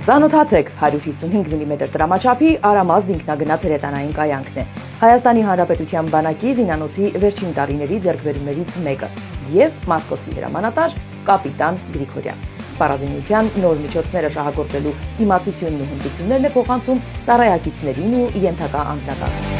Ծանոթացեք 155 մմ տրամաչափի Արամազդ ինքնագնաց հրետանային կայանքն է։ Հայաստանի Հանրապետության բանակի զինանոցի վերջին տարիների ձեռքբերումներից մեկը եւ Մարտկոցի հրամանատար կապիտան Գրիգորյան։ Սպառազինության նոր միջոցները շահագործելու իմացությունն ու հմտություններն է փոխանցում ծառայակիցներին ու ենթակա անձնակազմին։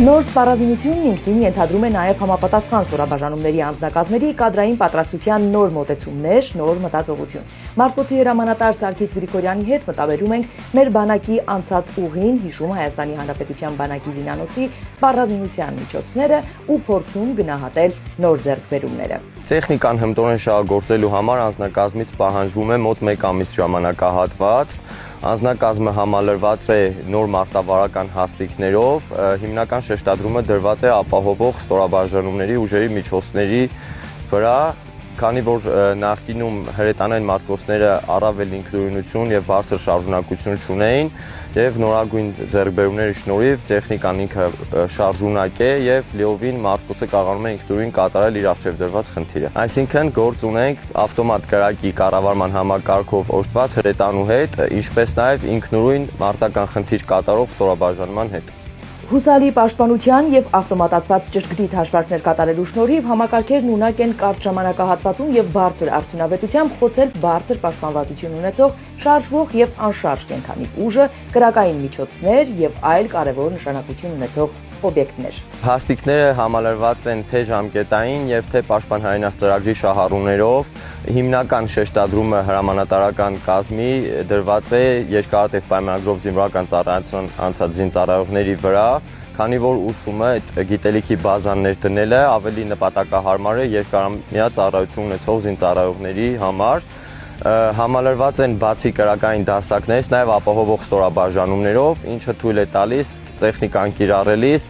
Նոր սպառազինությունն ինքնին ենթադրում է նաև համապատասխան ստորաբաժանումների անձնակազմերի կադրային պատրաստության նոր մոտեցումներ, նոր մտածողություն։ Մարտկոցի հրամանատար Սարգիս Գրիգորյանի հետ մտաբերում ենք մեր բանակի անցած ուղին, հիշում Հայաստանի Հանրապետության բանակի զինանոցի սպառազինության միջոցները ու փորձում գնահատել նոր ձեռքբերումները։ Տեխնիկան հմտորեն շահագործելու համար անձնակազմից պահանջվում է մոտ 1 ամիս ժամանակահատված։ Անձնակազմը համալրված է նոր մարտավարական հաստիկներով, հիմնական շեշտադրումը դրված է ապահովող ստորաբաժանումների ուժերի միջոցների վրա, քանի որ նախկինում հրետանային մարտկոցները առավել ինքնուրույնություն եւ բարձր շարժունակություն չունեին եւ նորագույն ձեռքբերումների շնորհիվ տեխնիկան ինքը շարժունակ է եւ լիովին մարտկոցը կարողանում է ինքնուրույն կատարել իր առջեւ դրված խնդիրը։ Այսինքն գործ ունենք ավտոմատ կրակի կառավարման համակարգով օժտված հրետանու հետ, ինչպես նաեւ ինքնուրույն մարտական խնդիր կատարող ստորաբաժանման հետ։ Հուսալի պաշտպանության եւ ավտոմատացված ճշգրիտ հաշվարկներ կատարելու շնորհիվ համակարգերն ունակ են կարճ ժամանակահատվածում եւ բարձր արդյունավետությամբ խոցել բարձր պաշտպանվածություն ունեցող շարժվող եւ անշարժ կենթանի ուժը, կրակային միջոցներ եւ այլ կարեւոր նշանակություն ունեցող օբյեկտներ։ Հաստիկները համալրված են թե ժամկետային եւ թե պաշտպան հայրենաց ծրագրի շահառուներով։ Հիմնական շեշտադրումը հրամանատարական կազմի դրված է երկարատև պայմանագրով զինվորական ծառայության անցած զինծառայողների վրա, քանի որ ուսումը այդ գիտելիքի բազան ներդնելը ավելի նպատակահարմար է երկարամյա ծառայություն ունեցող զինծառայողների համար։ Համալրված են բացի կրակային դասակներից նաև ապահովող ստորաբաժանումներով, ինչը թույլ է տալիս տեխնիկան կիրառելիս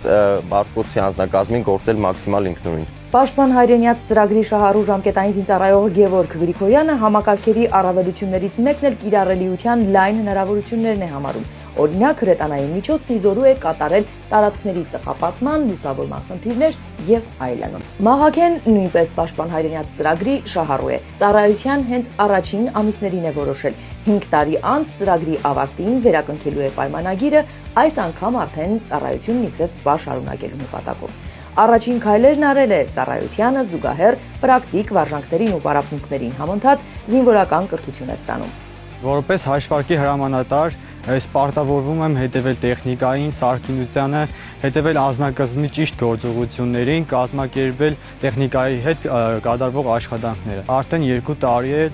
Մարտկոցի անձնակազմին գործել մաքսիմալ ինքնուրույն։ Պաշտպան հայրենյաց ծրագրի շահառու ժամկետային զինծառայող Գևորգ Գրիգորյանը համակարգերի առավելություններից մեկն էլ կիրառելիության լայն հնարավորություններն է համարում։ Օրինակ, հրետանային միջոցն իզորու է կատարել տարածքների ծխապատման, լուսավորման խնդիրներ եւ այլն։ Մաղաքեն նույնպես պաշտպան հայրենյաց ծրագրի շահառու է։ Ծառայության հենց առաջին ամիսներին է որոշել 5 տարի անց ծրագրի ավարտին վերակնքելու է պայմանագիրը, այս անգամ արդեն ծառայությունն իբրև սպա շարունակելու նպատակով։ Առաջին քայլերն արել է ծառայությանը զուգահեռ պրակտիկ վարժանքներին ու պարապմունքներին համընթաց զինվորական կրթություն է ստանում։ Որպես հաշվարկի հրամանատար ես պարտավորվում եմ հետևել տեխնիկային, սարքինությանը, հետևել անձնակազմի ճիշտ գործողություններին, կազմակերպել տեխնիկայի հետ կատարվող աշխատանքները։ Արդեն 2 տարի է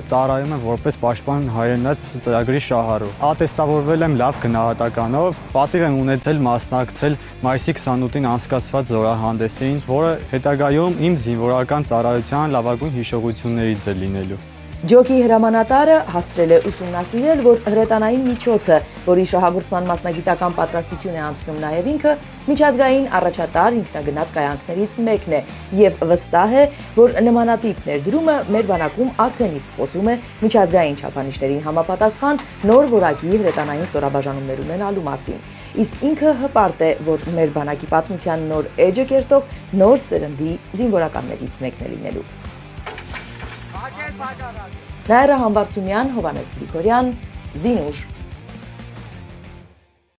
ծառայում եմ որպես պաշտպան հայրենաց ծրագրի շահառու։ Ատեստավորվել եմ լավ գնահատականով, պատիվ եմ ունեցել մասնակցել մայիսի 28-ին անցկացված զորահանդեսին, որը հետագայում իմ զինվորական ծառայության լավագույն հիշողություններից է լինելու։ Ջոկի հրամանատարը հասցրել է ուսումնասիրել, որ հրետանային միջոցը, որի շահագործման մասնագիտական պատրաստություն է անցնում նաև ինքը, միջազգային առաջատար ինքնագնաց կայանքներից մեկն է եւ վստահ է, որ նմանատիպ ներդրումը մեր բանակում արդեն իսկ խոսում է միջազգային չափանիշներին համապատասխան նոր որակի հրետանային ստորաբաժանումներ ունենալու մասին։ Իսկ ինքը հպարտ է, որ մեր բանակի պատմության նոր էջը կերտող նոր սերնդի զինվորականներից մեկն է լինելու։ Նաիրա Համբարձումյան, Հովհաննես Գրիգորյան, Զինուժ։